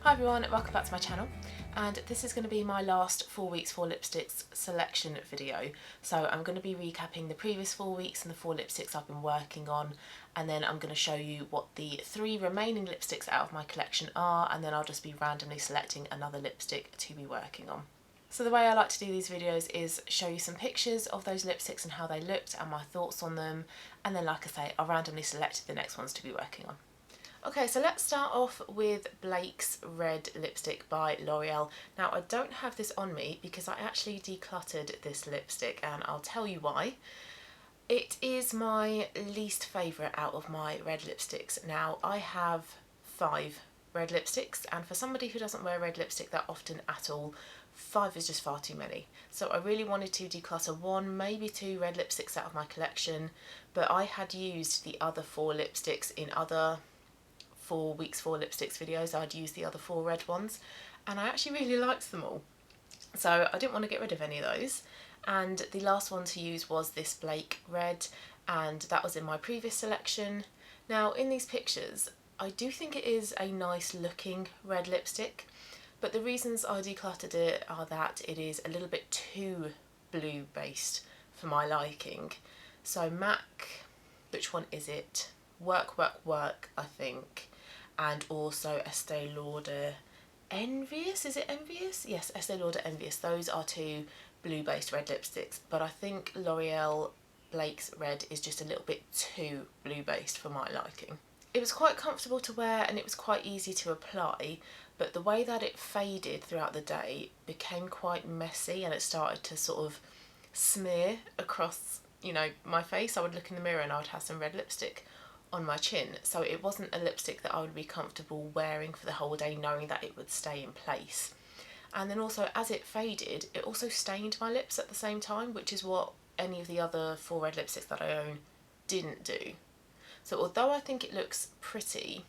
Hi everyone, welcome back to my channel, and this is going to be my last 4 weeks 4 lipsticks selection video. So I'm going to be recapping the previous 4 weeks and the 4 lipsticks I've been working on, and then I'm going to show you what the 3 remaining lipsticks out of my collection are, and then I'll just be randomly selecting another lipstick to be working on. So the way I like to do these videos is show you some pictures of those lipsticks and how they looked and my thoughts on them, and then like I say, I'll randomly select the next ones to be working on. Okay, so let's start off with Blake's Red Lipstick by L'Oreal. Now I don't have this on me because I actually decluttered this lipstick, and I'll tell you why. It is my least favourite out of my red lipsticks. Now I have 5 red lipsticks, and for somebody who doesn't wear red lipstick that often at all, 5 is just far too many. So I really wanted to declutter 1, maybe 2 red lipsticks out of my collection, but I had used the other 4 lipsticks in other 4 weeks 4 lipsticks videos. I'd used the other 4 red ones and I actually really liked them all, so I didn't want to get rid of any of those. And the last one to use was this Blake Red, and that was in my previous selection. Now in these pictures I do think it is a nice looking red lipstick, but the reasons I decluttered it are that it is a little bit too blue based for my liking. So MAC, which one is it? Work, Work, Work, I think. And also Estee Lauder Envious, is it Envious? Yes, Estee Lauder Envious. Those are 2 blue based red lipsticks, but I think L'Oreal Blake's Red is just a little bit too blue based for my liking. It was quite comfortable to wear and it was quite easy to apply, but the way that it faded throughout the day became quite messy and it started to sort of smear across, you know, my face. I would look in the mirror and I would have some red lipstick on my chin, so it wasn't a lipstick that I would be comfortable wearing for the whole day, knowing that it would stay in place. And then also as it faded, it also stained my lips at the same time, which is what any of the other 4 red lipsticks that I own didn't do. So although I think it looks pretty,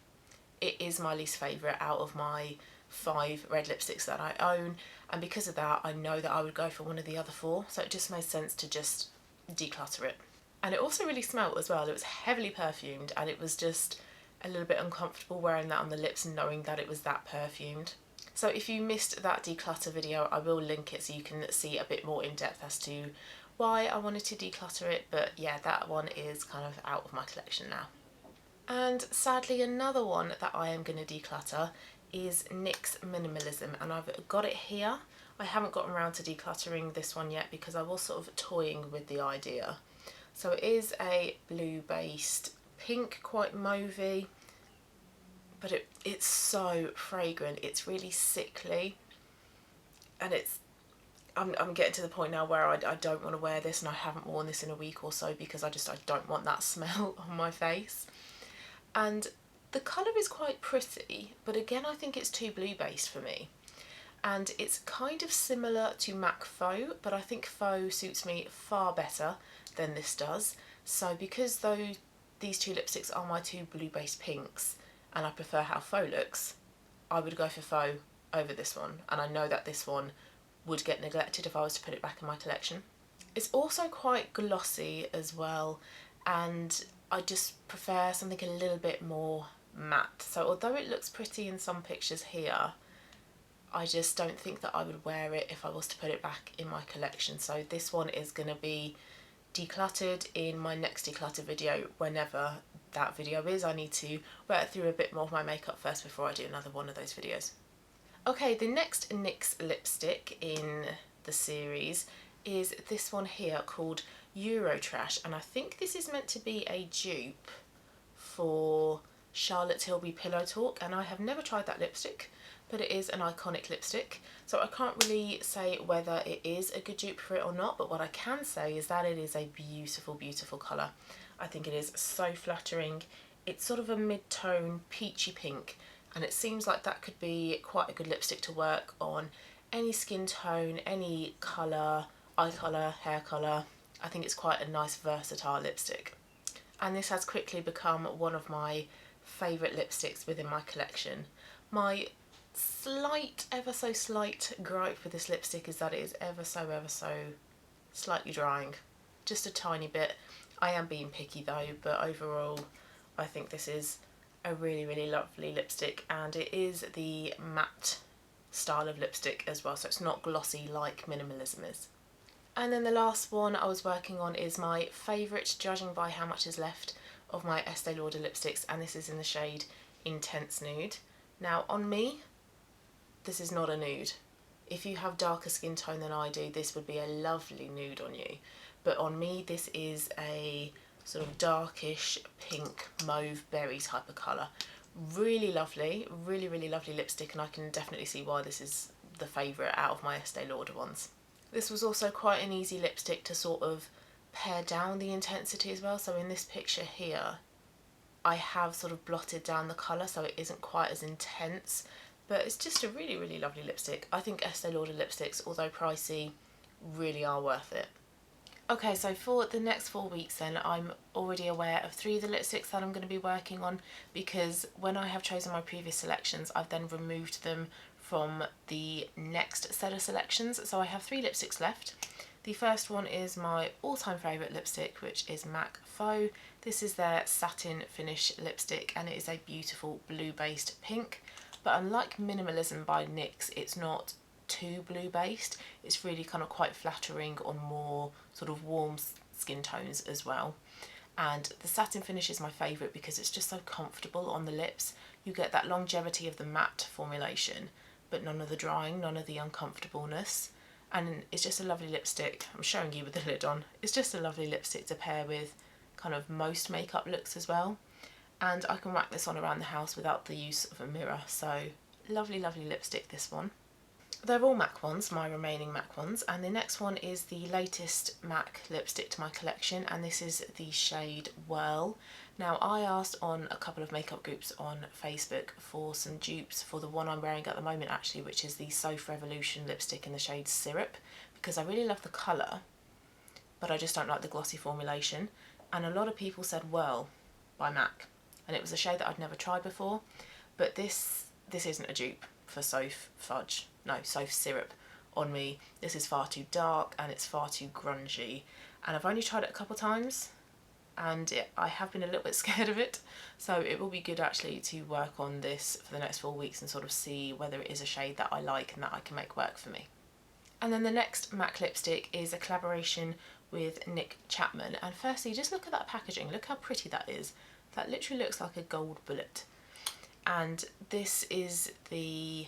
it is my least favourite out of my 5 red lipsticks that I own, and because of that I know that I would go for one of the other 4, so it just made sense to just declutter it. And it also really smelled as well. It was heavily perfumed and it was just a little bit uncomfortable wearing that on the lips and knowing that it was that perfumed. So if you missed that declutter video, I will link it so you can see a bit more in depth as to why I wanted to declutter it, but yeah, that one is kind of out of my collection now. And sadly another one that I am going to declutter is Nyx Minimalism, and I've got it here. I haven't gotten around to decluttering this one yet because I was sort of toying with the idea. So it is a blue based pink, quite mauvey, but it's so fragrant. It's really sickly, and I'm getting to the point now where I don't want to wear this, and I haven't worn this in a week or so because I don't want that smell on my face. And the colour is quite pretty, but again I think it's too blue based for me. And it's kind of similar to MAC Faux, but I think Faux suits me far better than this does. So because these 2 lipsticks are my 2 blue based pinks and I prefer how Faux looks, I would go for Faux over this one, and I know that this one would get neglected if I was to put it back in my collection. It's also quite glossy as well, and I just prefer something a little bit more matte. So although it looks pretty in some pictures here, I just don't think that I would wear it if I was to put it back in my collection. So this one is going to be decluttered in my next declutter video, whenever that video is. I need to work through a bit more of my makeup first before I do another one of those videos. Okay, the next NYX lipstick in the series is this one here called Eurotrash, and I think this is meant to be a dupe for Charlotte Tilbury Pillow Talk, and I have never tried that lipstick, but it is an iconic lipstick, so I can't really say whether it is a good dupe for it or not, but what I can say is that it is a beautiful, beautiful colour. I think it is so flattering. It's sort of a mid-tone peachy pink, and it seems like that could be quite a good lipstick to work on any skin tone, any colour, eye colour, hair colour. I think it's quite a nice versatile lipstick. And this has quickly become one of my favourite lipsticks within my collection. My slight, ever so slight gripe with this lipstick is that it is ever so slightly drying. Just a tiny bit. I am being picky though, but overall I think this is a really lovely lipstick, and it is the matte style of lipstick as well, so it's not glossy like Minimalism is. And then the last one I was working on is my favourite, judging by how much is left, of my Estee Lauder lipsticks, and this is in the shade Intense Nude. Now on me, this is not a nude. If you have darker skin tone than I do, this would be a lovely nude on you. But on me, this is a sort of darkish pink mauve berry type of colour. Really lovely, really lovely lipstick, and I can definitely see why this is the favourite out of my Estee Lauder ones. This was also quite an easy lipstick to sort of pare down the intensity as well. So in this picture here, I have sort of blotted down the colour so it isn't quite as intense, but it's just a really lovely lipstick. I think Estee Lauder lipsticks, although pricey, really are worth it. Okay, so for the next 4 weeks then, I'm already aware of 3 of the lipsticks that I'm going to be working on, because when I have chosen my previous selections, I've then removed them from the next set of selections. So I have 3 lipsticks left. The first one is my all-time favourite lipstick, which is MAC Faux. This is their satin finish lipstick, and it is a beautiful blue-based pink. But unlike Minimalism by NYX, it's not too blue-based. It's really kind of quite flattering on more sort of warm skin tones as well. And the satin finish is my favourite because it's just so comfortable on the lips. You get that longevity of the matte formulation, but none of the drying, none of the uncomfortableness. And it's just a lovely lipstick. I'm showing you with the lid on. It's just a lovely lipstick to pair with kind of most makeup looks as well. And I can whack this on around the house without the use of a mirror. So lovely lipstick, this one. They're all MAC ones, my remaining MAC ones, and the next one is the latest MAC lipstick to my collection, and this is the shade Whirl. Now, I asked on a couple of makeup groups on Facebook for some dupes for the one I'm wearing at the moment actually, which is the Soph Revolution lipstick in the shade Syrup, because I really love the colour, but I just don't like the glossy formulation. And a lot of people said Whirl by MAC, and it was a shade that I'd never tried before, but this isn't a dupe for Soph Fudge. No, Soph Syrup on me. This is far too dark and it's far too grungy, and I've only tried it a couple times and I have been a little bit scared of it, so it will be good actually to work on this for the next 4 weeks and sort of see whether it is a shade that I like and that I can make work for me. And then the next MAC lipstick is a collaboration with Nic Chapman, and firstly just look at that packaging, look how pretty that is. That literally looks like a gold bullet. And this is the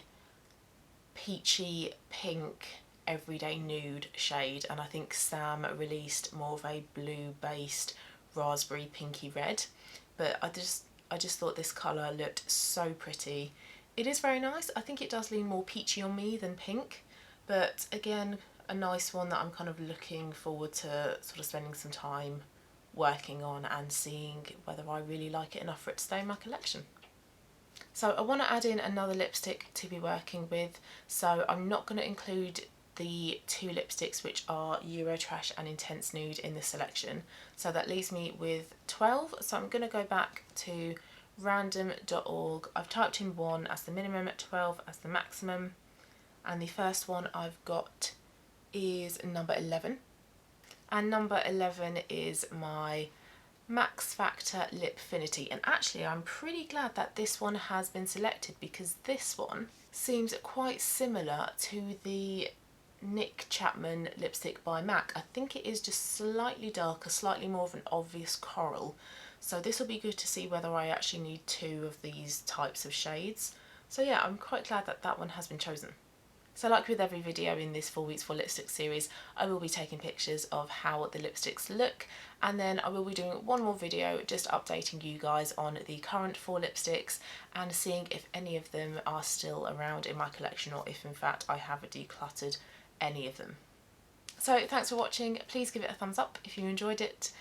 peachy pink everyday nude shade, and I think Sam released more of a blue based raspberry pinky red, but I just thought this colour looked so pretty. It is very nice. I think it does lean more peachy on me than pink, but again, a nice one that I'm kind of looking forward to sort of spending some time working on and seeing whether I really like it enough for it to stay in my collection. So I want to add in another lipstick to be working with, so I'm not going to include the 2 lipsticks which are Eurotrash and Intense Nude in this selection, so that leaves me with 12. So I'm going to go back to random.org. I've typed in 1 as the minimum, 12 as the maximum, and the first one I've got is number 11, and number 11 is my Factor Lipfinity, and actually I'm pretty glad that this one has been selected because this one seems quite similar to the Nic Chapman lipstick by MAC. I think it is just slightly darker, slightly more of an obvious coral, so this will be good to see whether I actually need 2 of these types of shades. So yeah, I'm quite glad that that one has been chosen. So like with every video in this 4 weeks for lipstick series, I will be taking pictures of how the lipsticks look, and then I will be doing one more video just updating you guys on the current 4 lipsticks and seeing if any of them are still around in my collection or if in fact I have decluttered any of them. So thanks for watching. Please give it a thumbs up if you enjoyed it.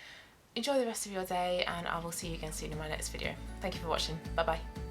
Enjoy the rest of your day, and I will see you again soon in my next video. Thank you for watching. Bye bye.